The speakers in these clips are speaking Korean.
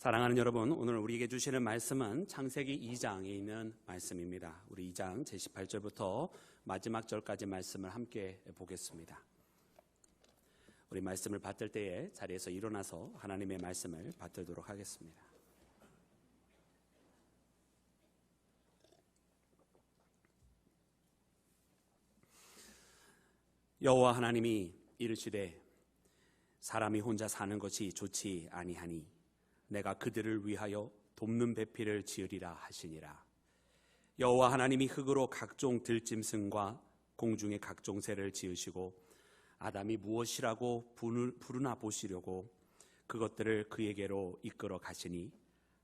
사랑하는 여러분, 오늘 우리에게 주시는 말씀은 창세기 2장에 있는 말씀입니다. 우리 2장 제18절부터 마지막 절까지 말씀을 함께 보겠습니다. 우리 말씀을 받들 때에 자리에서 일어나서 하나님의 말씀을 받들도록 하겠습니다. 여호와 하나님이 이르시되 사람이 혼자 사는 것이 좋지 아니하니 내가 그들을 위하여 돕는 배필을 지으리라 하시니라. 여호와 하나님이 흙으로 각종 들짐승과 공중의 각종 새를 지으시고 아담이 무엇이라고 부르나 보시려고 그것들을 그에게로 이끌어 가시니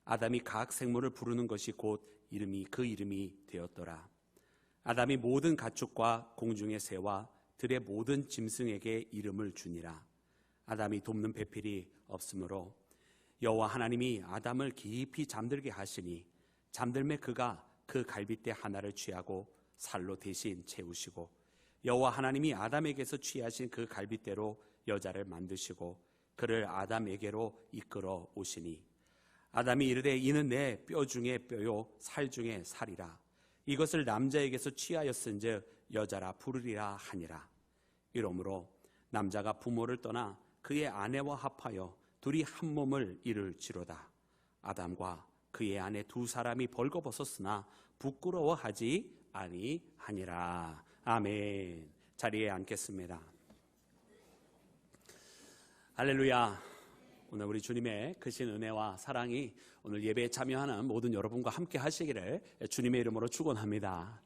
아담이 각 생물을 부르는 것이 곧 그 이름이 되었더라. 아담이 모든 가축과 공중의 새와 들의 모든 짐승에게 이름을 주니라. 아담이 돕는 배필이 없으므로 여호와 하나님이 아담을 깊이 잠들게 하시니 잠들매 그가 그 갈빗대 하나를 취하고 살로 대신 채우시고 여호와 하나님이 아담에게서 취하신 그 갈빗대로 여자를 만드시고 그를 아담에게로 이끌어 오시니 아담이 이르되 이는 내 뼈 중에 뼈요 살 중에 살이라. 이것을 남자에게서 취하였은즉 여자라 부르리라 하니라. 이러므로 남자가 부모를 떠나 그의 아내와 합하여 둘이 한 몸을 이룰지로다. 아담과 그의 아내 두 사람이 벌거벗었으나 부끄러워하지 아니하니라. 아멘. 자리에 앉겠습니다. 할렐루야. 오늘 우리 주님의 크신 은혜와 사랑이 오늘 예배에 참여하는 모든 여러분과 함께 하시기를 주님의 이름으로 축원합니다.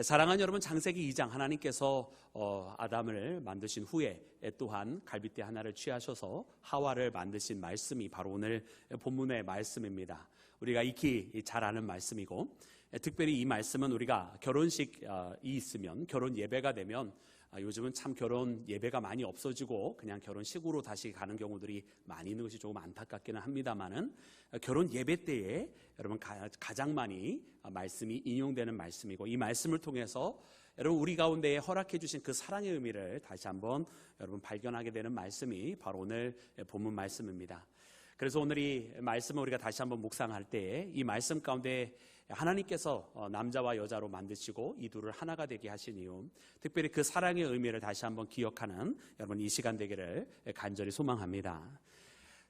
사랑하는 여러분, 창세기 2장 하나님께서 아담을 만드신 후에 또한 갈빗대 하나를 취하셔서 하와를 만드신 말씀이 바로 오늘 본문의 말씀입니다. 우리가 익히 잘 아는 말씀이고, 특별히 이 말씀은 우리가 결혼식이 있으면, 결혼 예배가 되면, 요즘은 참 결혼 예배가 많이 없어지고 그냥 결혼식으로 다시 가는 경우들이 많이 있는 것이 조금 안타깝기는 합니다만은, 결혼 예배 때에 여러분 가장 많이 말씀이 인용되는 말씀이고, 이 말씀을 통해서 여러분 우리 가운데에 허락해 주신 그 사랑의 의미를 다시 한번 여러분 발견하게 되는 말씀이 바로 오늘 본문 말씀입니다. 그래서 오늘 이 말씀을 우리가 다시 한번 묵상할 때에 이 말씀 가운데 하나님께서 남자와 여자로 만드시고 이 둘을 하나가 되게 하신 이유, 특별히 그 사랑의 의미를 다시 한번 기억하는 여러분 이 시간 되기를 간절히 소망합니다.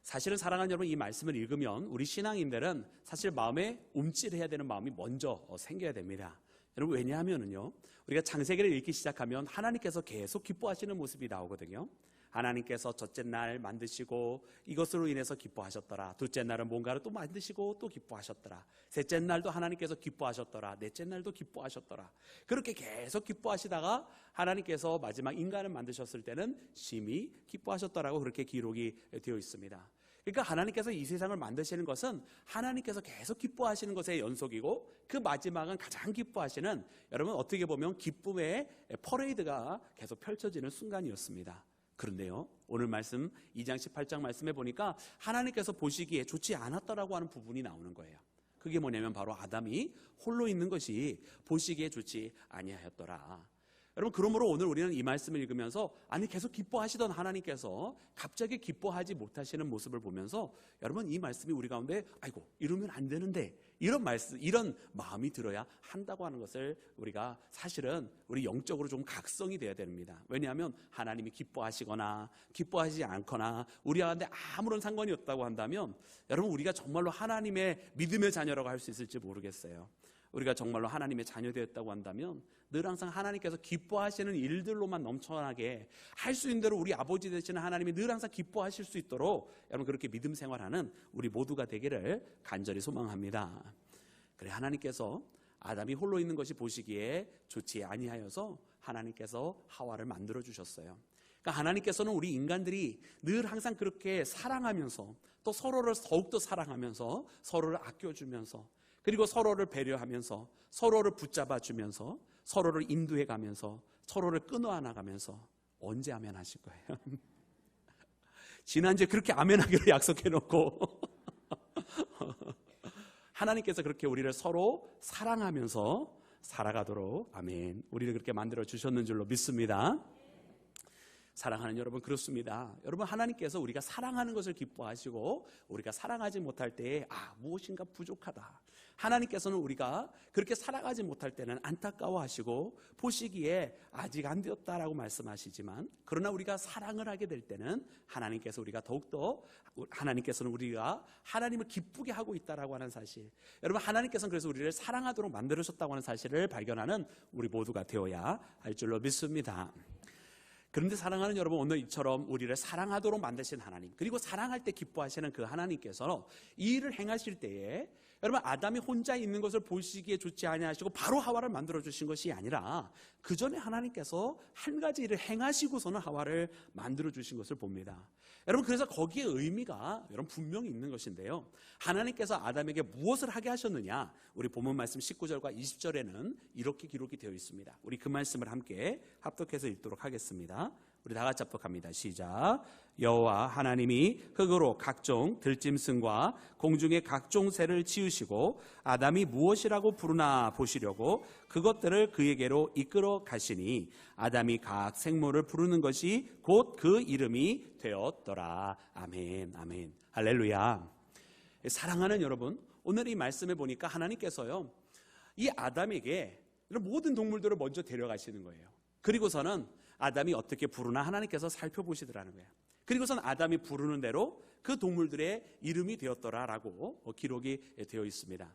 사실은 사랑하는 여러분, 이 말씀을 읽으면 우리 신앙인들은 사실 마음에 움찔해야 되는 마음이 먼저 생겨야 됩니다. 여러분, 왜냐하면요, 우리가 창세기를 읽기 시작하면 하나님께서 계속 기뻐하시는 모습이 나오거든요. 하나님께서 첫째 날 만드시고 이것으로 인해서 기뻐하셨더라. 둘째 날은 뭔가를 또 만드시고 또 기뻐하셨더라. 셋째 날도 하나님께서 기뻐하셨더라. 넷째 날도 기뻐하셨더라. 그렇게 계속 기뻐하시다가 하나님께서 마지막 인간을 만드셨을 때는 심히 기뻐하셨더라고 그렇게 기록이 되어 있습니다. 그러니까 하나님께서 이 세상을 만드시는 것은 하나님께서 계속 기뻐하시는 것의 연속이고, 그 마지막은 가장 기뻐하시는, 여러분 어떻게 보면 기쁨의 퍼레이드가 계속 펼쳐지는 순간이었습니다. 그런데요, 오늘 말씀 2장 18장 말씀에 보니까 하나님께서 보시기에 좋지 않았다라고 하는 부분이 나오는 거예요. 그게 뭐냐면 바로 아담이 홀로 있는 것이 보시기에 좋지 아니하였더라. 여러분, 그러므로 오늘 우리는 이 말씀을 읽으면서 아니 계속 기뻐하시던 하나님께서 갑자기 기뻐하지 못하시는 모습을 보면서 여러분 이 말씀이 우리 가운데 아이고 이러면 안 되는데 이런 마음이 들어야 한다고 하는 것을 우리가 사실은 우리 영적으로 좀 각성이 돼야 됩니다. 왜냐하면 하나님이 기뻐하시거나 기뻐하지 않거나 우리 가운데 아무런 상관이 없다고 한다면 여러분 우리가 정말로 하나님의 믿음의 자녀라고 할 수 있을지 모르겠어요. 우리가 정말로 하나님의 자녀되었다고 한다면 늘 항상 하나님께서 기뻐하시는 일들로만 넘쳐나게 할 수 있는 대로 우리 아버지 되시는 하나님이 늘 항상 기뻐하실 수 있도록 여러분 그렇게 믿음 생활하는 우리 모두가 되기를 간절히 소망합니다. 그래, 하나님께서 아담이 홀로 있는 것이 보시기에 좋지 아니하여서 하나님께서 하와를 만들어 주셨어요. 그러니까 하나님께서는 우리 인간들이 늘 항상 그렇게 사랑하면서 또 서로를 더욱더 사랑하면서 서로를 아껴주면서 그리고 서로를 배려하면서 서로를 붙잡아주면서 서로를 인도해가면서 서로를 끊어안아가면서 언제 아멘 하실 거예요? 지난주에 그렇게 아멘하기로 약속해놓고 하나님께서 그렇게 우리를 서로 사랑하면서 살아가도록 아멘 우리를 그렇게 만들어 주셨는 줄로 믿습니다. 사랑하는 여러분, 그렇습니다. 여러분, 하나님께서 우리가 사랑하는 것을 기뻐하시고 우리가 사랑하지 못할 때에 무엇인가 부족하다, 하나님께서는 우리가 그렇게 살아가지 못할 때는 안타까워하시고 보시기에 아직 안 되었다라고 말씀하시지만, 그러나 우리가 사랑을 하게 될 때는 하나님께서 하나님께서는 우리가 하나님을 기쁘게 하고 있다라고 하는 사실, 여러분, 하나님께서는 그래서 우리를 사랑하도록 만들으셨다고 하는 사실을 발견하는 우리 모두가 되어야 할 줄로 믿습니다. 그런데 사랑하는 여러분, 오늘 이처럼 우리를 사랑하도록 만드신 하나님, 그리고 사랑할 때 기뻐하시는 그 하나님께서 이 일을 행하실 때에 여러분, 아담이 혼자 있는 것을 보시기에 좋지 아니하시고 바로 하와를 만들어 주신 것이 아니라 그 전에 하나님께서 한 가지 일을 행하시고서는 하와를 만들어 주신 것을 봅니다. 여러분, 그래서 거기에 의미가 여러분 분명히 있는 것인데요, 하나님께서 아담에게 무엇을 하게 하셨느냐, 우리 본문 말씀 19절과 20절에는 이렇게 기록이 되어 있습니다. 우리 그 말씀을 함께 합독해서 읽도록 하겠습니다. 우리 다 같이 합독합니다. 시작. 여호와 하나님이 흙으로 각종 들짐승과 공중의 각종 새를 지으시고 아담이 무엇이라고 부르나 보시려고 그것들을 그에게로 이끌어 가시니 아담이 각 생물을 부르는 것이 곧 그 이름이 되었더라. 아멘, 아멘, 할렐루야. 사랑하는 여러분, 오늘 이 말씀에 보니까 하나님께서요, 이 아담에게 모든 동물들을 먼저 데려가시는 거예요. 그리고서는 아담이 어떻게 부르나 하나님께서 살펴보시더라는 거예요. 그리고선 아담이 부르는 대로 그 동물들의 이름이 되었더라라고 기록이 되어 있습니다.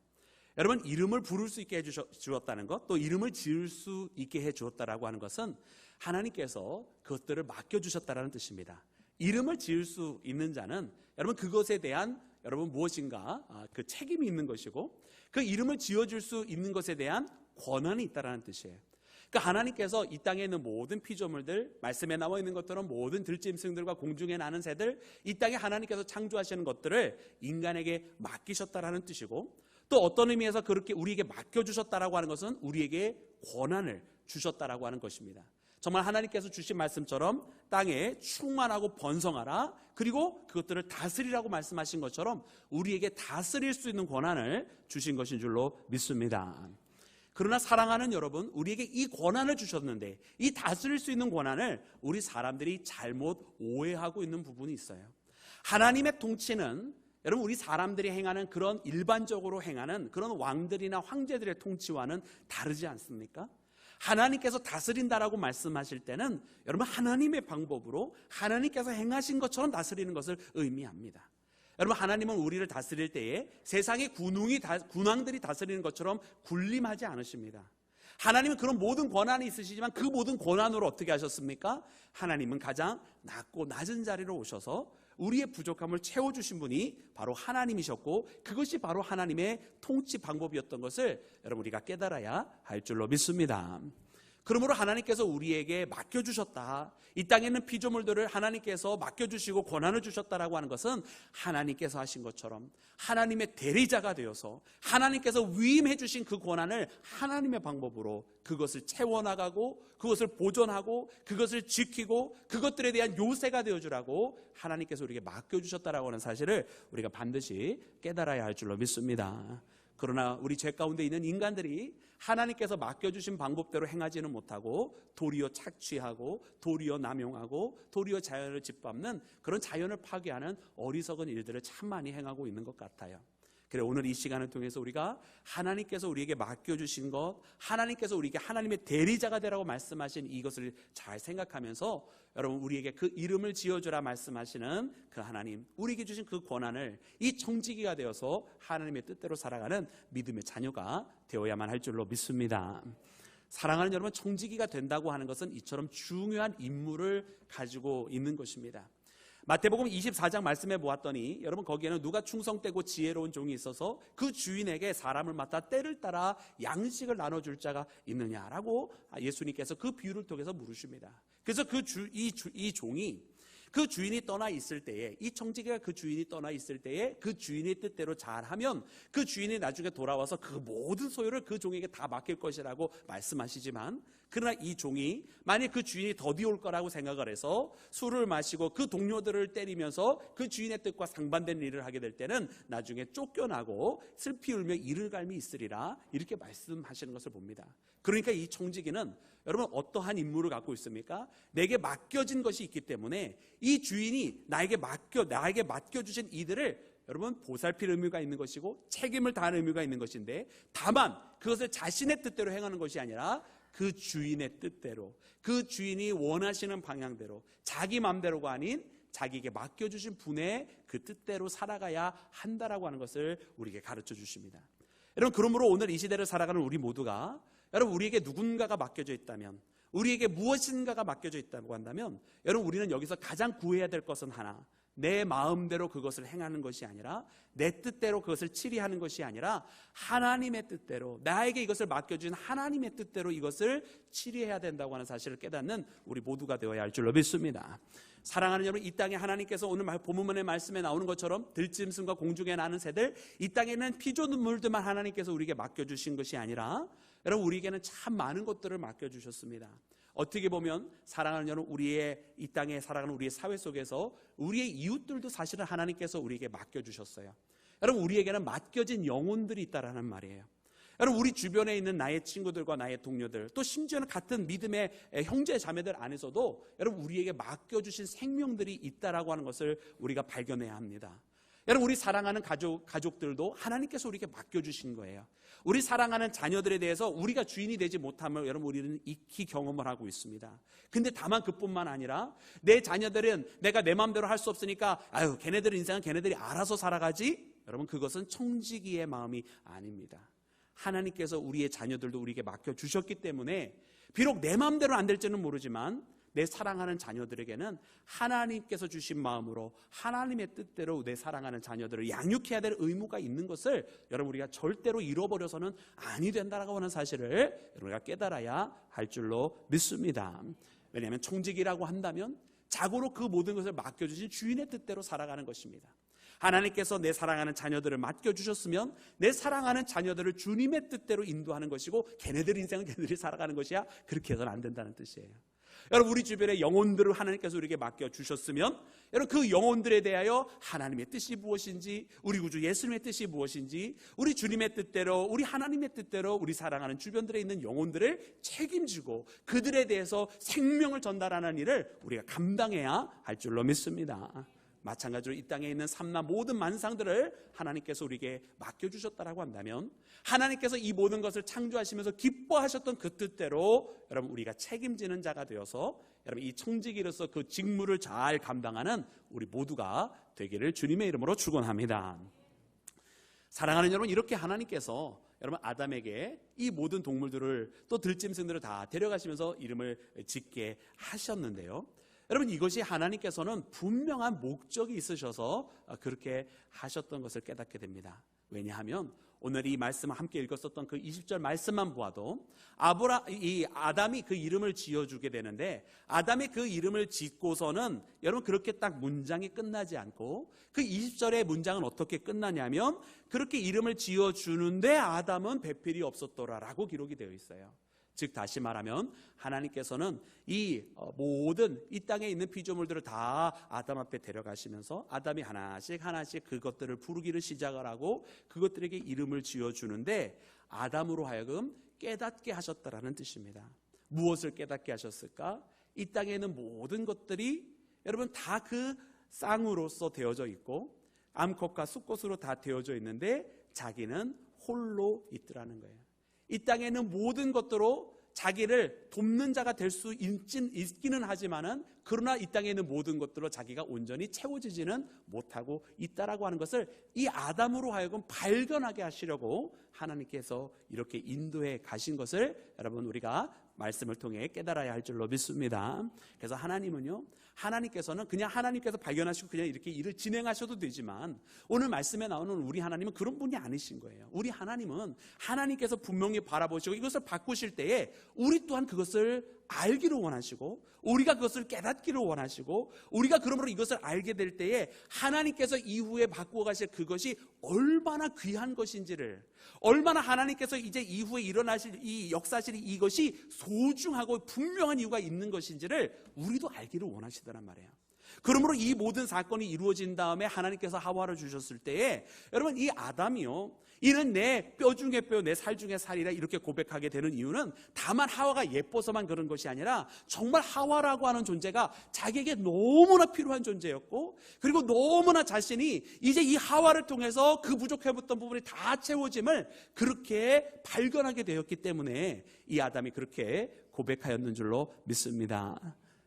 여러분, 이름을 부를 수 있게 해주었다는 것, 또 이름을 지을 수 있게 해주었다라고 하는 것은 하나님께서 그것들을 맡겨주셨다라는 뜻입니다. 이름을 지을 수 있는 자는 여러분, 그것에 대한 여러분 무엇인가 그 책임이 있는 것이고, 그 이름을 지어줄 수 있는 것에 대한 권한이 있다라는 뜻이에요. 그러니까 하나님께서 이 땅에 있는 모든 피조물들, 말씀에 나와 있는 것들은 모든 들짐승들과 공중에 나는 새들, 이 땅에 하나님께서 창조하시는 것들을 인간에게 맡기셨다라는 뜻이고, 또 어떤 의미에서 그렇게 우리에게 맡겨주셨다라고 하는 것은 우리에게 권한을 주셨다라고 하는 것입니다. 정말 하나님께서 주신 말씀처럼 땅에 충만하고 번성하라, 그리고 그것들을 다스리라고 말씀하신 것처럼 우리에게 다스릴 수 있는 권한을 주신 것인 줄로 믿습니다. 그러나 사랑하는 여러분, 우리에게 이 권한을 주셨는데 이 다스릴 수 있는 권한을 우리 사람들이 잘못 오해하고 있는 부분이 있어요. 하나님의 통치는 여러분, 우리 사람들이 행하는 그런 일반적으로 행하는 그런 왕들이나 황제들의 통치와는 다르지 않습니까? 하나님께서 다스린다라고 말씀하실 때는 여러분, 하나님의 방법으로 하나님께서 행하신 것처럼 다스리는 것을 의미합니다. 여러분, 하나님은 우리를 다스릴 때에 세상의 군왕들이 다스리는 것처럼 군림하지 않으십니다. 하나님은 그런 모든 권한이 있으시지만 그 모든 권한으로 어떻게 하셨습니까? 하나님은 가장 낮고 낮은 자리로 오셔서 우리의 부족함을 채워주신 분이 바로 하나님이셨고, 그것이 바로 하나님의 통치 방법이었던 것을 여러분, 우리가 깨달아야 할 줄로 믿습니다. 그러므로 하나님께서 우리에게 맡겨주셨다, 이 땅에 있는 피조물들을 하나님께서 맡겨주시고 권한을 주셨다라고 하는 것은 하나님께서 하신 것처럼 하나님의 대리자가 되어서 하나님께서 위임해 주신 그 권한을 하나님의 방법으로 그것을 채워나가고 그것을 보존하고 그것을 지키고 그것들에 대한 요새가 되어주라고 하나님께서 우리에게 맡겨주셨다라고 하는 사실을 우리가 반드시 깨달아야 할 줄로 믿습니다. 그러나 우리 죄 가운데 있는 인간들이 하나님께서 맡겨주신 방법대로 행하지는 못하고 도리어 착취하고 도리어 남용하고 도리어 자연을 짓밟는 그런 자연을 파괴하는 어리석은 일들을 참 많이 행하고 있는 것 같아요. 그래, 오늘 이 시간을 통해서 우리가 하나님께서 우리에게 맡겨주신 것, 하나님께서 우리에게 하나님의 대리자가 되라고 말씀하신 이것을 잘 생각하면서 여러분, 우리에게 그 이름을 지어주라 말씀하시는 그 하나님, 우리에게 주신 그 권한을 이 청지기가 되어서 하나님의 뜻대로 살아가는 믿음의 자녀가 되어야만 할 줄로 믿습니다. 사랑하는 여러분, 청지기가 된다고 하는 것은 이처럼 중요한 임무를 가지고 있는 것입니다. 마태복음 24장 말씀해 보았더니 여러분, 거기에는 누가 충성되고 지혜로운 종이 있어서 그 주인에게 사람을 맡아 때를 따라 양식을 나눠줄 자가 있느냐라고 예수님께서 그 비유를 통해서 물으십니다. 그래서 이 종이 그 주인이 떠나 있을 때에, 이 청지기가 그 주인이 떠나 있을 때에 그 주인의 뜻대로 잘하면 그 주인이 나중에 돌아와서 그 모든 소유를 그 종에게 다 맡길 것이라고 말씀하시지만, 그러나 이 종이 만약 그 주인이 더디 올 거라고 생각을 해서 술을 마시고 그 동료들을 때리면서 그 주인의 뜻과 상반되는 일을 하게 될 때는 나중에 쫓겨나고 슬피 울며 이를 갈미 있으리라, 이렇게 말씀하시는 것을 봅니다. 그러니까 이 청지기는 여러분 어떠한 임무를 갖고 있습니까? 내게 맡겨진 것이 있기 때문에 이 주인이 나에게 맡겨주신 이들을 여러분 보살필 의무가 있는 것이고 책임을 다하는 의무가 있는 것인데, 다만 그것을 자신의 뜻대로 행하는 것이 아니라 그 주인의 뜻대로, 그 주인이 원하시는 방향대로, 자기 마음대로가 아닌 자기에게 맡겨주신 분의 그 뜻대로 살아가야 한다라고 하는 것을 우리에게 가르쳐 주십니다. 여러분, 그러므로 오늘 이 시대를 살아가는 우리 모두가, 여러분 우리에게 누군가가 맡겨져 있다면, 우리에게 무엇인가가 맡겨져 있다고 한다면, 여러분 우리는 여기서 가장 구해야 될 것은 하나, 내 마음대로 그것을 행하는 것이 아니라, 내 뜻대로 그것을 치리하는 것이 아니라 하나님의 뜻대로, 나에게 이것을 맡겨준 하나님의 뜻대로 이것을 치리해야 된다고 하는 사실을 깨닫는 우리 모두가 되어야 할 줄로 믿습니다. 사랑하는 여러분, 이 땅에 하나님께서 오늘 본문의 말씀에 나오는 것처럼 들짐승과 공중에 나는 새들, 이 땅에 있는 피조물들만 하나님께서 우리에게 맡겨주신 것이 아니라, 여러분 우리에게는 참 많은 것들을 맡겨주셨습니다. 어떻게 보면 사랑하는 여러분, 우리의 이 땅에 살아가는 우리의 사회 속에서 우리의 이웃들도 사실은 하나님께서 우리에게 맡겨주셨어요. 여러분 우리에게는 맡겨진 영혼들이 있다라는 말이에요. 여러분 우리 주변에 있는 나의 친구들과 나의 동료들, 또 심지어는 같은 믿음의 형제 자매들 안에서도 여러분 우리에게 맡겨주신 생명들이 있다라고 하는 것을 우리가 발견해야 합니다. 여러분 우리 사랑하는 가족들도 하나님께서 우리에게 맡겨주신 거예요. 우리 사랑하는 자녀들에 대해서 우리가 주인이 되지 못함을 여러분 우리는 익히 경험을 하고 있습니다. 근데 다만 그뿐만 아니라 내 자녀들은 내가 내 마음대로 할 수 없으니까 걔네들 인생은 걔네들이 알아서 살아가지, 여러분 그것은 청지기의 마음이 아닙니다. 하나님께서 우리의 자녀들도 우리에게 맡겨주셨기 때문에 비록 내 마음대로 안 될지는 모르지만 내 사랑하는 자녀들에게는 하나님께서 주신 마음으로 하나님의 뜻대로 내 사랑하는 자녀들을 양육해야 될 의무가 있는 것을 여러분 우리가 절대로 잃어버려서는 아니 된다라고 하는 사실을 우리가 깨달아야 할 줄로 믿습니다. 왜냐하면 청지기라고 한다면 자고로 그 모든 것을 맡겨주신 주인의 뜻대로 살아가는 것입니다. 하나님께서 내 사랑하는 자녀들을 맡겨주셨으면 내 사랑하는 자녀들을 주님의 뜻대로 인도하는 것이고, 걔네들 인생은 걔네들이 살아가는 것이야, 그렇게 해서는 안 된다는 뜻이에요. 여러분 우리 주변에 영혼들을 하나님께서 우리에게 맡겨주셨으면 여러분 그 영혼들에 대하여 하나님의 뜻이 무엇인지, 우리 구주 예수님의 뜻이 무엇인지, 우리 주님의 뜻대로, 우리 하나님의 뜻대로 우리 사랑하는 주변들에 있는 영혼들을 책임지고 그들에 대해서 생명을 전달하는 일을 우리가 감당해야 할 줄로 믿습니다. 마찬가지로 이 땅에 있는 삼나 모든 만상들을 하나님께서 우리에게 맡겨주셨다라고 한다면, 하나님께서 이 모든 것을 창조하시면서 기뻐하셨던 그 뜻대로 여러분 우리가 책임지는 자가 되어서 여러분 이 청지기로서 그 직무를 잘 감당하는 우리 모두가 되기를 주님의 이름으로 축원합니다. 사랑하는 여러분, 이렇게 하나님께서 여러분 아담에게 이 모든 동물들을, 또 들짐승들을 다 데려가시면서 이름을 짓게 하셨는데요, 여러분 이것이 하나님께서는 분명한 목적이 있으셔서 그렇게 하셨던 것을 깨닫게 됩니다. 왜냐하면 오늘 이 말씀을 함께 읽었었던 그 20절 말씀만 보아도 아담이 그 이름을 지어주게 되는데, 아담이 그 이름을 짓고서는 여러분 그렇게 딱 문장이 끝나지 않고 그 20절의 문장은 어떻게 끝나냐면, 그렇게 이름을 지어주는데 아담은 배필이 없었더라라고 기록이 되어 있어요. 즉 다시 말하면 하나님께서는 이 모든 이 땅에 있는 피조물들을 다 아담 앞에 데려가시면서 아담이 하나씩 그것들을 부르기를 시작을 하고 그것들에게 이름을 지어주는데, 아담으로 하여금 깨닫게 하셨다라는 뜻입니다. 무엇을 깨닫게 하셨을까? 이 땅에 있는 모든 것들이 여러분 다 그 쌍으로서 되어져 있고 암컷과 수컷으로 다 되어져 있는데 자기는 홀로 있더라는 거예요. 이 땅에 있는 모든 것들로 자기를 돕는 자가 될 수 있기는 하지만은, 그러나 이 땅에 있는 모든 것들로 자기가 온전히 채워지지는 못하고 있다라고 하는 것을 이 아담으로 하여금 발견하게 하시려고 하나님께서 이렇게 인도해 가신 것을 여러분 우리가 말씀을 통해 깨달아야 할 줄로 믿습니다. 그래서 하나님께서는 그냥 하나님께서 발견하시고 그냥 이렇게 일을 진행하셔도 되지만, 오늘 말씀에 나오는 우리 하나님은 그런 분이 아니신 거예요. 우리 하나님은 하나님께서 분명히 바라보시고 이것을 바꾸실 때에 우리 또한 그것을 알기를 원하시고 우리가 그것을 깨닫기를 원하시고 우리가 그러므로 이것을 알게 될 때에 하나님께서 이후에 바꾸어 가실 그것이 얼마나 귀한 것인지를, 얼마나 하나님께서 이제 이후에 일어나실 이 역사실 이것이 소중하고 분명한 이유가 있는 것인지를 우리도 알기를 원하시더란 말이에요. 그러므로 이 모든 사건이 이루어진 다음에 하나님께서 하와를 주셨을 때에 여러분 이 아담이요, 이는 내 뼈 중에 뼈, 내 살 중에 살이라 이렇게 고백하게 되는 이유는 다만 하와가 예뻐서만 그런 것이 아니라 정말 하와라고 하는 존재가 자기에게 너무나 필요한 존재였고, 그리고 너무나 자신이 이제 이 하와를 통해서 그 부족해봤던 부분이 다 채워짐을 그렇게 발견하게 되었기 때문에 이 아담이 그렇게 고백하였는 줄로 믿습니다.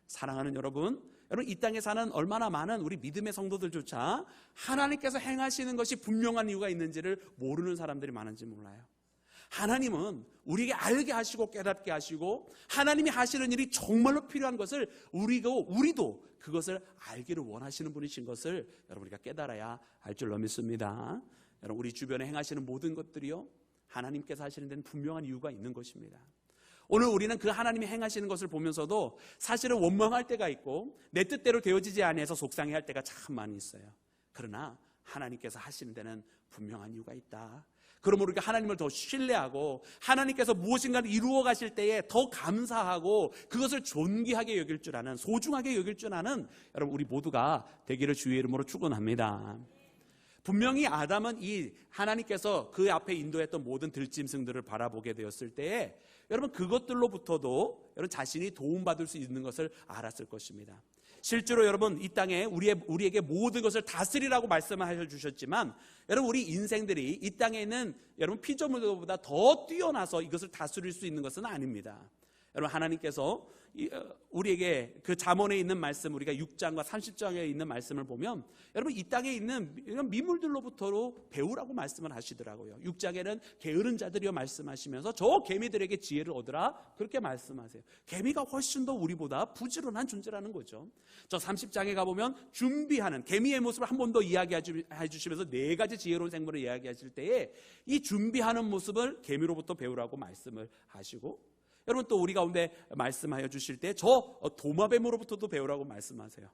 사랑하는 여러분, 이 땅에 사는 얼마나 많은 우리 믿음의 성도들조차 하나님께서 행하시는 것이 분명한 이유가 있는지를 모르는 사람들이 많은지 몰라요. 하나님은 우리에게 알게 하시고 깨닫게 하시고 하나님이 하시는 일이 정말로 필요한 것을 우리도 그것을 알기를 원하시는 분이신 것을 여러분 우리가 깨달아야 할 줄로 믿습니다. 여러분 우리 주변에 행하시는 모든 것들이요, 하나님께서 하시는 데는 분명한 이유가 있는 것입니다. 오늘 우리는 그 하나님이 행하시는 것을 보면서도 사실은 원망할 때가 있고 내 뜻대로 되어지지 않아서 속상해할 때가 참 많이 있어요. 그러나 하나님께서 하시는 데는 분명한 이유가 있다. 그러므로 우리가 하나님을 더 신뢰하고 하나님께서 무엇인가를 이루어 가실 때에 더 감사하고 그것을 존귀하게 여길 줄 아는, 소중하게 여길 줄 아는 여러분 우리 모두가 되기를 주의 이름으로 축원합니다. 분명히 아담은 이 하나님께서 그 앞에 인도했던 모든 들짐승들을 바라보게 되었을 때에 여러분 그것들로부터도 여러분 자신이 도움받을 수 있는 것을 알았을 것입니다. 실제로 여러분 이 땅에 우리에게 모든 것을 다스리라고 말씀하셔 주셨지만 여러분 우리 인생들이 이 땅에 있는 여러분 피조물들보다 더 뛰어나서 이것을 다스릴 수 있는 것은 아닙니다. 여러분 하나님께서 우리에게 그 잠언에 있는 말씀, 우리가 6장과 30장에 있는 말씀을 보면 여러분 이 땅에 있는 이런 미물들로부터로 배우라고 말씀을 하시더라고요. 6장에는 게으른 자들이여 말씀하시면서 저 개미들에게 지혜를 얻으라 그렇게 말씀하세요. 개미가 훨씬 더 우리보다 부지런한 존재라는 거죠. 저 30장에 가보면 준비하는 개미의 모습을 한 번 더 이야기해 주시면서 4가지 지혜로운 생물을 이야기하실 때에 이 준비하는 모습을 개미로부터 배우라고 말씀을 하시고, 여러분 또 우리 가운데 말씀하여 주실 때 저 도마뱀으로부터도 배우라고 말씀하세요.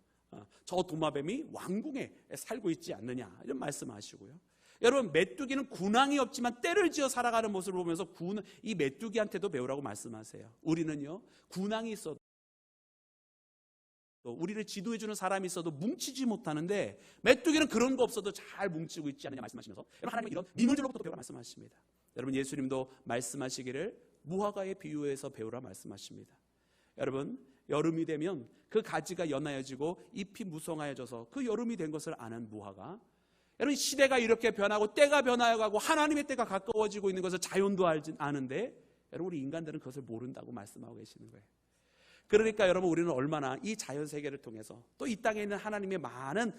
저 도마뱀이 왕궁에 살고 있지 않느냐 이런 말씀하시고요. 여러분 메뚜기는 군항이 없지만 떼를 지어 살아가는 모습을 보면서 이 메뚜기한테도 배우라고 말씀하세요. 우리는요 군항이 있어도 우리를 지도해주는 사람이 있어도 뭉치지 못하는데 메뚜기는 그런 거 없어도 잘 뭉치고 있지 않느냐 말씀하시면서 여러분 하나님은 이런 미물들로부터 배우라 말씀하십니다. 여러분 예수님도 말씀하시기를 무화과의 비유에서 배우라 말씀하십니다. 여러분 여름이 되면 그 가지가 연하여지고 잎이 무성하여져서 그 여름이 된 것을 아는 무화과, 여러분 시대가 이렇게 변하고 때가 변하여가고 하나님의 때가 가까워지고 있는 것을 자연도 아는데 여러분 우리 인간들은 그것을 모른다고 말씀하고 계시는 거예요. 그러니까 여러분 우리는 얼마나 이 자연세계를 통해서 또 이 땅에 있는 하나님의 많은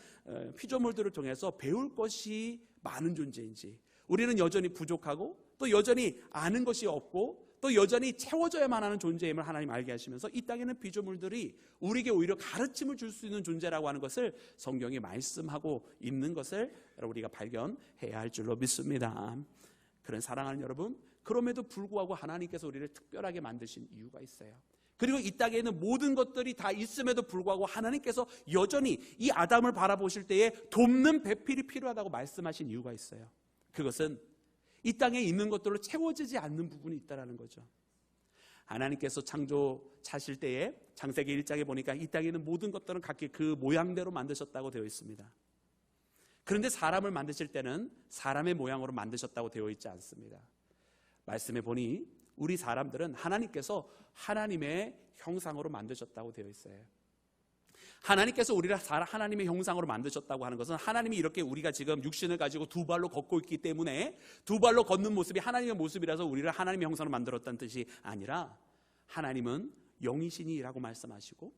피조물들을 통해서 배울 것이 많은 존재인지, 우리는 여전히 부족하고 또 여전히 아는 것이 없고 또 여전히 채워져야만 하는 존재임을 하나님 알게 하시면서 이 땅에는 피조물들이 우리에게 오히려 가르침을 줄 수 있는 존재라고 하는 것을 성경이 말씀하고 있는 것을 우리가 발견해야 할 줄로 믿습니다. 그런 사랑하는 여러분, 그럼에도 불구하고 하나님께서 우리를 특별하게 만드신 이유가 있어요. 그리고 이 땅에 있는 모든 것들이 다 있음에도 불구하고 하나님께서 여전히 이 아담을 바라보실 때에 돕는 배필이 필요하다고 말씀하신 이유가 있어요. 그것은 이 땅에 있는 것들로 채워지지 않는 부분이 있다는 거죠. 하나님께서 창조하실 때에 창세기 1장에 보니까 이 땅에 있는 모든 것들은 각기 그 모양대로 만드셨다고 되어 있습니다. 그런데 사람을 만드실 때는 사람의 모양으로 만드셨다고 되어 있지 않습니다. 말씀해 보니 우리 사람들은 하나님께서 하나님의 형상으로 만드셨다고 되어 있어요. 하나님께서 우리를 하나님의 형상으로 만드셨다고 하는 것은 하나님이 이렇게 우리가 지금 육신을 가지고 2발로 걷고 있기 때문에 2발로 걷는 모습이 하나님의 모습이라서 우리를 하나님의 형상으로 만들었다는 뜻이 아니라 하나님은 영이시니라고 말씀하시고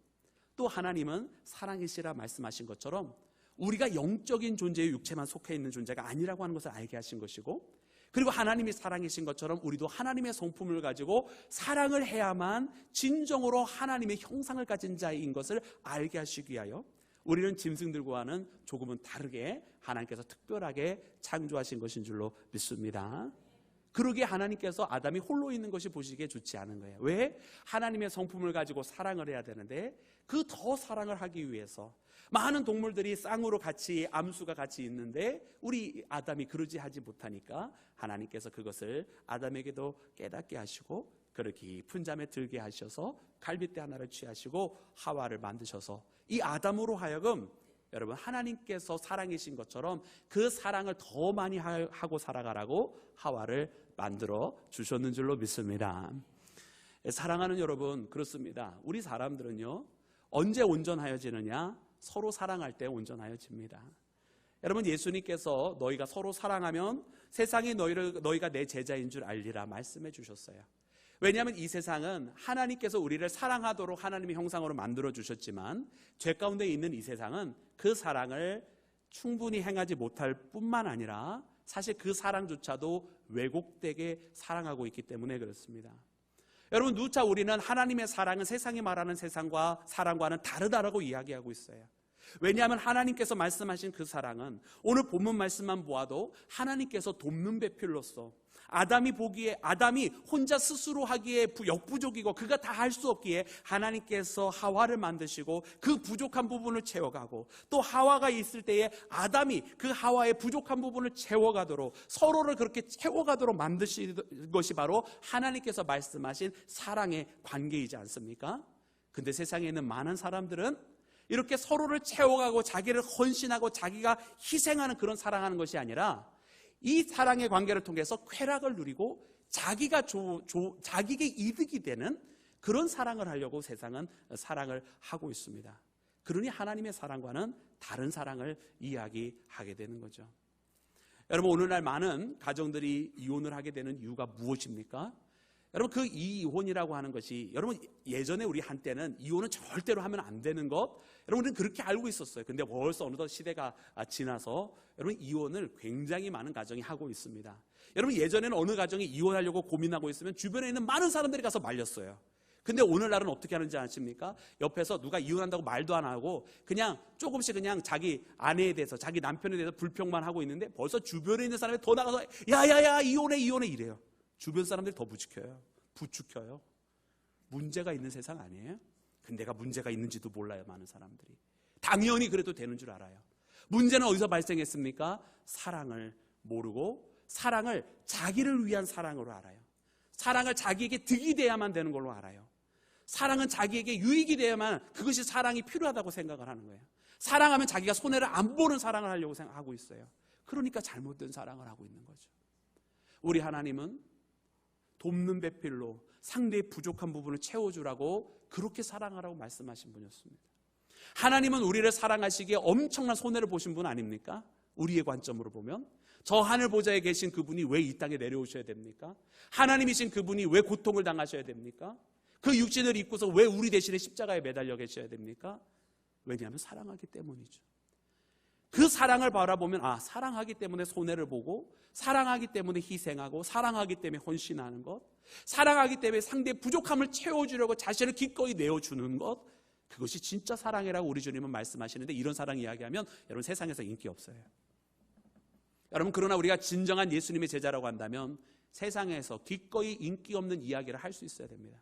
또 하나님은 사랑이시라 말씀하신 것처럼 우리가 영적인 존재의 육체만 속해 있는 존재가 아니라고 하는 것을 알게 하신 것이고, 그리고 하나님이 사랑이신 것처럼 우리도 하나님의 성품을 가지고 사랑을 해야만 진정으로 하나님의 형상을 가진 자인 것을 알게 하시기 위하여 우리는 짐승들과는 조금은 다르게 하나님께서 특별하게 창조하신 것인 줄로 믿습니다. 그러기에 하나님께서 아담이 홀로 있는 것이 보시기에 좋지 않은 거예요. 왜? 하나님의 성품을 가지고 사랑을 해야 되는데 그 더 사랑을 하기 위해서 많은 동물들이 쌍으로 같이 암수가 같이 있는데 우리 아담이 그러지 하지 못하니까 하나님께서 그것을 아담에게도 깨닫게 하시고 그를 깊은 잠에 들게 하셔서 갈빗대 하나를 취하시고 하와를 만드셔서 이 아담으로 하여금 여러분 하나님께서 사랑이신 것처럼 그 사랑을 더 많이 하고 살아가라고 하와를 만들어 주셨는 줄로 믿습니다. 사랑하는 여러분, 그렇습니다. 우리 사람들은요 언제 온전하여지느냐? 서로 사랑할 때 온전하여집니다. 여러분, 예수님께서 너희가 서로 사랑하면 세상이 너희가 내 제자인 줄 알리라 말씀해 주셨어요. 왜냐하면 이 세상은 하나님께서 우리를 사랑하도록 하나님의 형상으로 만들어 주셨지만 죄 가운데 있는 이 세상은 그 사랑을 충분히 행하지 못할 뿐만 아니라 사실 그 사랑조차도 왜곡되게 사랑하고 있기 때문에 그렇습니다. 여러분, 누차 우리는 하나님의 사랑은 세상이 말하는 세상과 사랑과는 다르다라고 이야기하고 있어요. 왜냐하면 하나님께서 말씀하신 그 사랑은 오늘 본문 말씀만 보아도 하나님께서 돕는 배필로서 아담이 혼자 스스로 하기에 역부족이고 그가 다 할 수 없기에 하나님께서 하와를 만드시고 그 부족한 부분을 채워가고 또 하와가 있을 때에 아담이 그 하와의 부족한 부분을 채워가도록 서로를 그렇게 채워가도록 만드신 것이 바로 하나님께서 말씀하신 사랑의 관계이지 않습니까? 근데 세상에 있는 많은 사람들은 이렇게 서로를 채워가고 자기를 헌신하고 자기가 희생하는 그런 사랑하는 것이 아니라 이 사랑의 관계를 통해서 쾌락을 누리고 자기에게 이득이 되는 그런 사랑을 하려고 세상은 사랑을 하고 있습니다. 그러니 하나님의 사랑과는 다른 사랑을 이야기하게 되는 거죠. 여러분, 오늘날 많은 가정들이 이혼을 하게 되는 이유가 무엇입니까? 여러분, 그 이혼이라고 하는 것이 여러분 예전에 우리 한때는 이혼은 절대로 하면 안 되는 것 여러분은 그렇게 알고 있었어요. 근데 벌써 어느덧 시대가 지나서 여러분 이혼을 굉장히 많은 가정이 하고 있습니다. 여러분, 예전에는 어느 가정이 이혼하려고 고민하고 있으면 주변에 있는 많은 사람들이 가서 말렸어요. 근데 오늘날은 어떻게 하는지 아십니까? 옆에서 누가 이혼한다고 말도 안 하고 그냥 조금씩 그냥 자기 아내에 대해서 자기 남편에 대해서 불평만 하고 있는데 벌써 주변에 있는 사람이 더 나가서 야야야 이혼해 이래요. 주변 사람들이 더 부추겨요. 문제가 있는 세상 아니에요? 근데 내가 문제가 있는지도 몰라요. 많은 사람들이 당연히 그래도 되는 줄 알아요. 문제는 어디서 발생했습니까? 사랑을 모르고 사랑을 자기를 위한 사랑으로 알아요. 사랑을 자기에게 득이 돼야만 되는 걸로 알아요. 사랑은 자기에게 유익이 돼야만 그것이 사랑이 필요하다고 생각을 하는 거예요. 사랑하면 자기가 손해를 안 보는 사랑을 하려고 생각하고 있어요. 그러니까 잘못된 사랑을 하고 있는 거죠. 우리 하나님은 돕는 배필로 상대의 부족한 부분을 채워주라고 그렇게 사랑하라고 말씀하신 분이었습니다. 하나님은 우리를 사랑하시기에 엄청난 손해를 보신 분 아닙니까? 우리의 관점으로 보면 저 하늘 보좌에 계신 그분이 왜 이 땅에 내려오셔야 됩니까? 하나님이신 그분이 왜 고통을 당하셔야 됩니까? 그 육신을 입고서 왜 우리 대신에 십자가에 매달려 계셔야 됩니까? 왜냐하면 사랑하기 때문이죠. 그 사랑을 바라보면 사랑하기 때문에 손해를 보고 사랑하기 때문에 희생하고 사랑하기 때문에 헌신하는 것, 사랑하기 때문에 상대의 부족함을 채워주려고 자신을 기꺼이 내어주는 것, 그것이 진짜 사랑이라고 우리 주님은 말씀하시는데 이런 사랑 이야기하면 여러분 세상에서 인기 없어요. 여러분, 그러나 우리가 진정한 예수님의 제자라고 한다면 세상에서 기꺼이 인기 없는 이야기를 할 수 있어야 됩니다.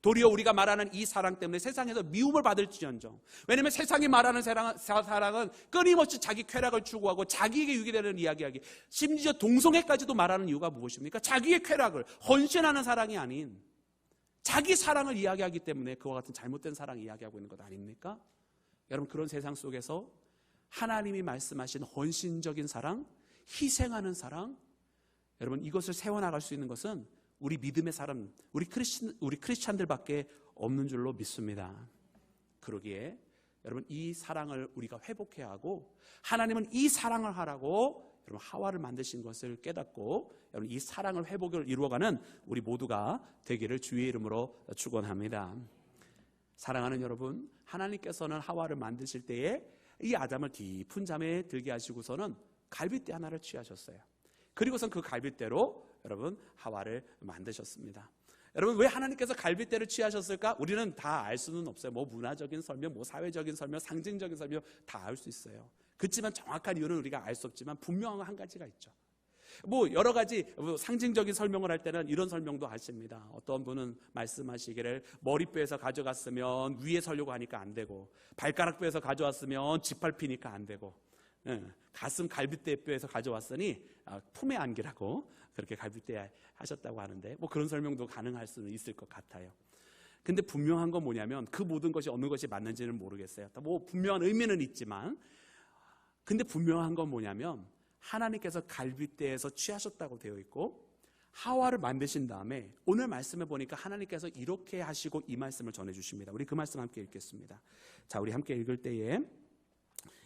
도리어 우리가 말하는 이 사랑 때문에 세상에서 미움을 받을지언정, 왜냐하면 세상이 말하는 사랑은 끊임없이 자기 쾌락을 추구하고 자기에게 유익이 되는 이야기하기, 심지어 동성애까지도 말하는 이유가 무엇입니까? 자기의 쾌락을 헌신하는 사랑이 아닌 자기 사랑을 이야기하기 때문에 그와 같은 잘못된 사랑 이야기하고 있는 것 아닙니까? 여러분, 그런 세상 속에서 하나님이 말씀하신 헌신적인 사랑, 희생하는 사랑, 여러분 이것을 세워나갈 수 있는 것은 우리 믿음의 사람, 우리 크리스찬들밖에 없는 줄로 믿습니다. 그러기에 여러분 이 사랑을 우리가 회복해야 하고 하나님은 이 사랑을 하라고 여러분 하와를 만드신 것을 깨닫고 여러분 이 사랑을 회복을 이루어가는 우리 모두가 되기를 주의 이름으로 축원합니다. 사랑하는 여러분, 하나님께서는 하와를 만드실 때에 이 아담을 깊은 잠에 들게 하시고서는 갈빗대 하나를 취하셨어요. 그리고선 그 갈빗대로 여러분 하와를 만드셨습니다. 여러분, 왜 하나님께서 갈빗대를 취하셨을까? 우리는 다 알 수는 없어요. 문화적인 설명, 사회적인 설명, 상징적인 설명 다 알 수 있어요. 그렇지만 정확한 이유는 우리가 알 수 없지만 분명한 한 가지가 있죠. 뭐 여러 가지 상징적인 설명을 할 때는 이런 설명도 하십니다. 어떤 분은 말씀하시기를 머리뼈에서 가져갔으면 위에 서려고 하니까 안 되고, 발가락뼈에서 가져왔으면 지팔피니까 안 되고, 가슴 갈비뼈에서 가져왔으니 품에 안기라고 그렇게 갈비뼈 하셨다고 하는데, 뭐 그런 설명도 가능할 수는 있을 것 같아요. 근데 분명한 건 뭐냐면 그 모든 것이 어느 것이 맞는지는 모르겠어요. 뭐 분명한 의미는 있지만, 근데 분명한 건 뭐냐면 하나님께서 갈빗대에서 취하셨다고 되어 있고, 하와를 만드신 다음에 오늘 말씀에 보니까 하나님께서 이렇게 하시고 이 말씀을 전해주십니다. 우리 그 말씀 함께 읽겠습니다. 자, 우리 함께 읽을 때에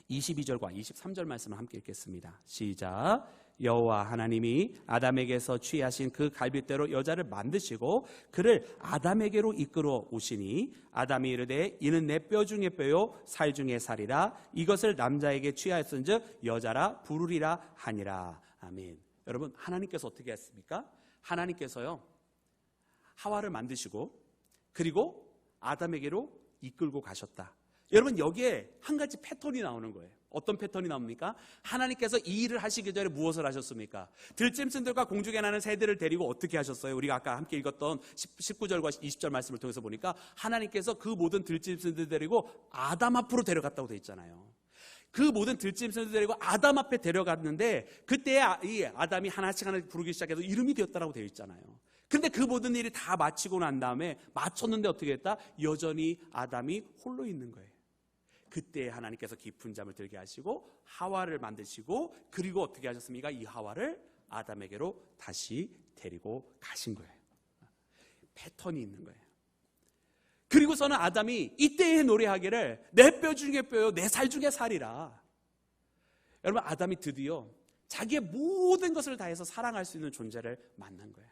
22절과 23절 말씀을 함께 읽겠습니다. 시작. 여호와 하나님이 아담에게서 취하신 그 갈빗대로 여자를 만드시고 그를 아담에게로 이끌어 오시니, 아담이 이르되 이는 내 뼈 중에 뼈요 살 중에 살이라. 이것을 남자에게 취하였은즉 여자라 부르리라 하니라. 아멘. 여러분, 하나님께서 어떻게 했습니까? 하나님께서요, 하와를 만드시고 그리고 아담에게로 이끌고 가셨다. 여러분, 여기에 한 가지 패턴이 나오는 거예요. 어떤 패턴이 나옵니까? 하나님께서 이 일을 하시기 전에 무엇을 하셨습니까? 들짐승들과 공중에 나는 새들을 데리고 어떻게 하셨어요? 우리가 아까 함께 읽었던 19절과 20절 말씀을 통해서 보니까 하나님께서 그 모든 들짐승들 데리고 아담 앞으로 데려갔다고 돼 있잖아요. 그 모든 들짐승들 데리고 아담 앞에 데려갔는데, 그때 이 아담이 하나씩 부르기 시작해서 이름이 되었다라고 되어 있잖아요. 근데 그 모든 일이 다 마치고 난 다음에 맞췄는데 어떻게 했다? 여전히 아담이 홀로 있는 거예요. 그때 하나님께서 깊은 잠을 들게 하시고 하와를 만드시고, 그리고 어떻게 하셨습니까? 이 하와를 아담에게로 다시 데리고 가신 거예요. 패턴이 있는 거예요. 그리고서는 아담이 이때에 노래하기를 내 뼈 중에 뼈요 내 살 중에 살이라. 여러분, 아담이 드디어 자기의 모든 것을 다해서 사랑할 수 있는 존재를 만난 거예요.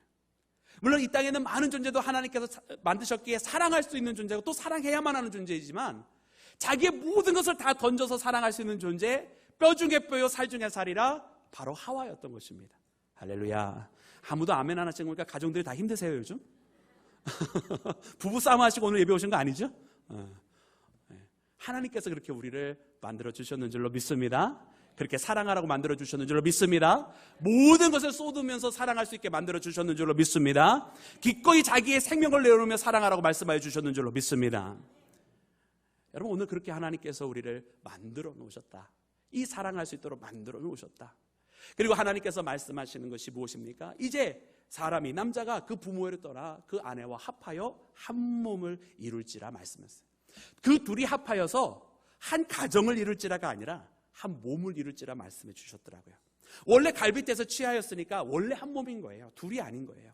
물론 이 땅에는 많은 존재도 하나님께서 만드셨기에 사랑할 수 있는 존재고 또 사랑해야만 하는 존재이지만, 자기의 모든 것을 다 던져서 사랑할 수 있는 존재, 뼈 중에 뼈요 살 중에 살이라, 바로 하와였던 것입니다. 할렐루야. 아무도 아멘 안 하시는 거니까 가정들이 다 힘드세요 요즘? 부부싸움 하시고 오늘 예배 오신 거 아니죠? 하나님께서 그렇게 우리를 만들어 주셨는 줄로 믿습니다. 그렇게 사랑하라고 만들어 주셨는 줄로 믿습니다. 모든 것을 쏟으면서 사랑할 수 있게 만들어 주셨는 줄로 믿습니다. 기꺼이 자기의 생명을 내어놓으며 사랑하라고 말씀하여 주셨는 줄로 믿습니다. 여러분, 오늘 그렇게 하나님께서 우리를 만들어 놓으셨다. 이 사랑할 수 있도록 만들어 놓으셨다. 그리고 하나님께서 말씀하시는 것이 무엇입니까? 이제 사람이, 남자가 그 부모를 떠나 그 아내와 합하여 한 몸을 이룰지라 말씀했어요. 그 둘이 합하여서 한 가정을 이룰지라가 아니라 한 몸을 이룰지라 말씀해 주셨더라고요. 원래 갈빗대에서 취하였으니까 원래 한 몸인 거예요. 둘이 아닌 거예요.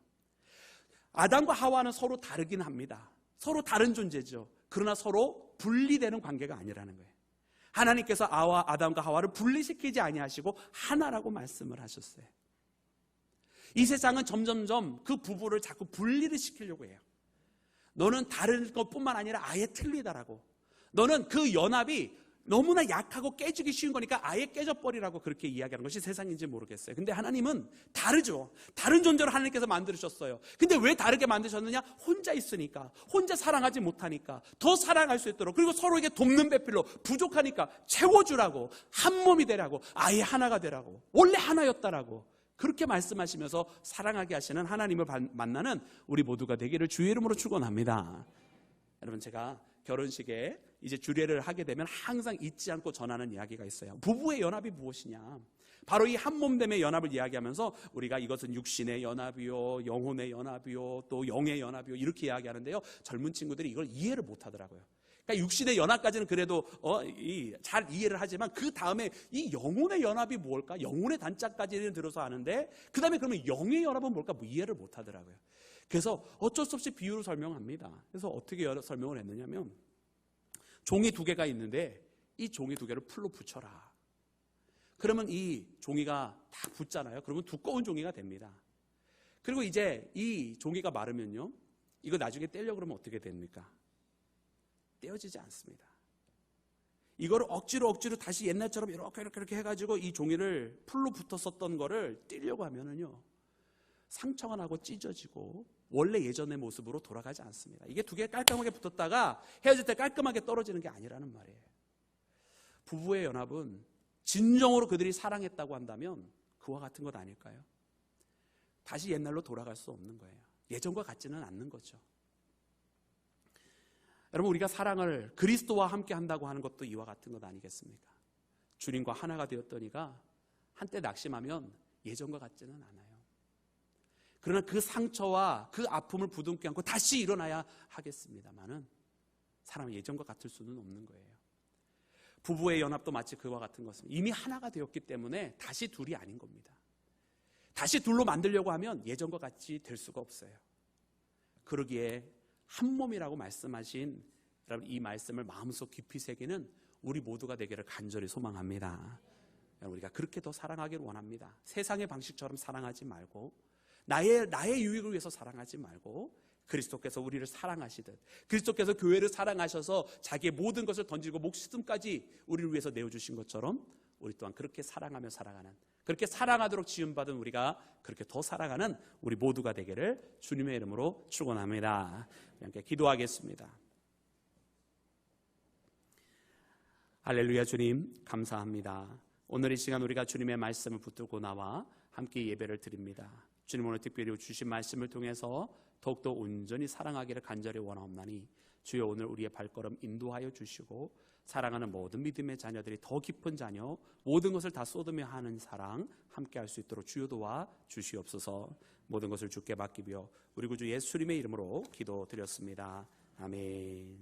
아담과 하와는 서로 다르긴 합니다. 서로 다른 존재죠. 그러나 서로 분리되는 관계가 아니라는 거예요. 하나님께서 아담과 하와를 분리시키지 아니하시고 하나라고 말씀을 하셨어요. 이 세상은 점점점 그 부부를 자꾸 분리를 시키려고 해요. 너는 다른 것뿐만 아니라 아예 틀리다라고. 너는 그 연합이 너무나 약하고 깨지기 쉬운 거니까 아예 깨져버리라고 그렇게 이야기하는 것이 세상인지 모르겠어요. 근데 하나님은 다르죠. 다른 존재로 하나님께서 만드셨어요. 근데 왜 다르게 만드셨느냐? 혼자 있으니까, 혼자 사랑하지 못하니까 더 사랑할 수 있도록, 그리고 서로에게 돕는 배필로 부족하니까 채워주라고, 한 몸이 되라고, 아예 하나가 되라고, 원래 하나였다라고 그렇게 말씀하시면서 사랑하게 하시는 하나님을 만나는 우리 모두가 되기를 주의 이름으로 축원합니다. 여러분, 제가 결혼식에 이제 주례를 하게 되면 항상 잊지 않고 전하는 이야기가 있어요. 부부의 연합이 무엇이냐? 바로 이 한몸됨의 연합을 이야기하면서 우리가 이것은 육신의 연합이요, 영혼의 연합이요, 또 영의 연합이요, 이렇게 이야기하는데요. 젊은 친구들이 이걸 이해를 못 하더라고요. 그러니까 육신의 연합까지는 그래도 잘 이해를 하지만 그 다음에 이 영혼의 연합이 뭘까? 영혼의 단짝까지는 들어서 아는데 그 다음에 그러면 영의 연합은 뭘까? 뭐 이해를 못 하더라고요. 그래서 어쩔 수 없이 비유로 설명합니다. 그래서 어떻게 설명을 했느냐면, 종이 두 개가 있는데 이 종이 두 개를 풀로 붙여라. 그러면 이 종이가 다 붙잖아요. 그러면 두꺼운 종이가 됩니다. 그리고 이제 이 종이가 마르면요, 이거 나중에 떼려고 그러면 어떻게 됩니까? 떼어지지 않습니다. 이거를 억지로 다시 옛날처럼 이렇게 해가지고 이 종이를 풀로 붙었었던 거를 떼려고 하면은요, 상처가 나고 찢어지고 원래 예전의 모습으로 돌아가지 않습니다. 이게 두 개 깔끔하게 붙었다가 헤어질 때 깔끔하게 떨어지는 게 아니라는 말이에요. 부부의 연합은 진정으로 그들이 사랑했다고 한다면 그 그와 같은 것 아닐까요? 다시 옛날로 돌아갈 수 없는 거예요. 예전과 같지는 않는 거죠. 여러분, 우리가 사랑을 그리스도와 함께 한다고 하는 것도 이와 같은 것 아니겠습니까? 주님과 하나가 되었더니가 한때 낙심하면 예전과 같지는 않아요. 그러나 그 상처와 그 아픔을 부둥켜 안고 다시 일어나야 하겠습니다만은 사람은 예전과 같을 수는 없는 거예요. 부부의 연합도 마치 그와 같은 것입니다. 이미 하나가 되었기 때문에 다시 둘이 아닌 겁니다. 다시 둘로 만들려고 하면 예전과 같이 될 수가 없어요. 그러기에 한 몸이라고 말씀하신 여러분, 이 말씀을 마음속 깊이 새기는 우리 모두가 되기를 간절히 소망합니다. 우리가 그렇게 더 사랑하기를 원합니다. 세상의 방식처럼 사랑하지 말고 나의 유익을 위해서 사랑하지 말고 그리스도께서 우리를 사랑하시듯 그리스도께서 교회를 사랑하셔서 자기의 모든 것을 던지고 목숨까지 우리를 위해서 내어주신 것처럼 우리 또한 그렇게 사랑하며 살아가는, 그렇게 사랑하도록 지음받은 우리가 그렇게 더 사랑하는 우리 모두가 되기를 주님의 이름으로 축원합니다. 함께 기도하겠습니다. 할렐루야. 주님 감사합니다. 오늘 이 시간 우리가 주님의 말씀을 붙들고 나와 함께 예배를 드립니다. 주님, 오늘 특별히 주신 말씀을 통해서 더욱더 온전히 사랑하기를 간절히 원하옵나니 주여, 오늘 우리의 발걸음 인도하여 주시고 사랑하는 모든 믿음의 자녀들이 더 깊은 자녀, 모든 것을 다 쏟으며 하는 사랑 함께 할 수 있도록 주여 도와 주시옵소서. 모든 것을 주께 맡기며 우리 구주 예수님의 이름으로 기도드렸습니다. 아멘.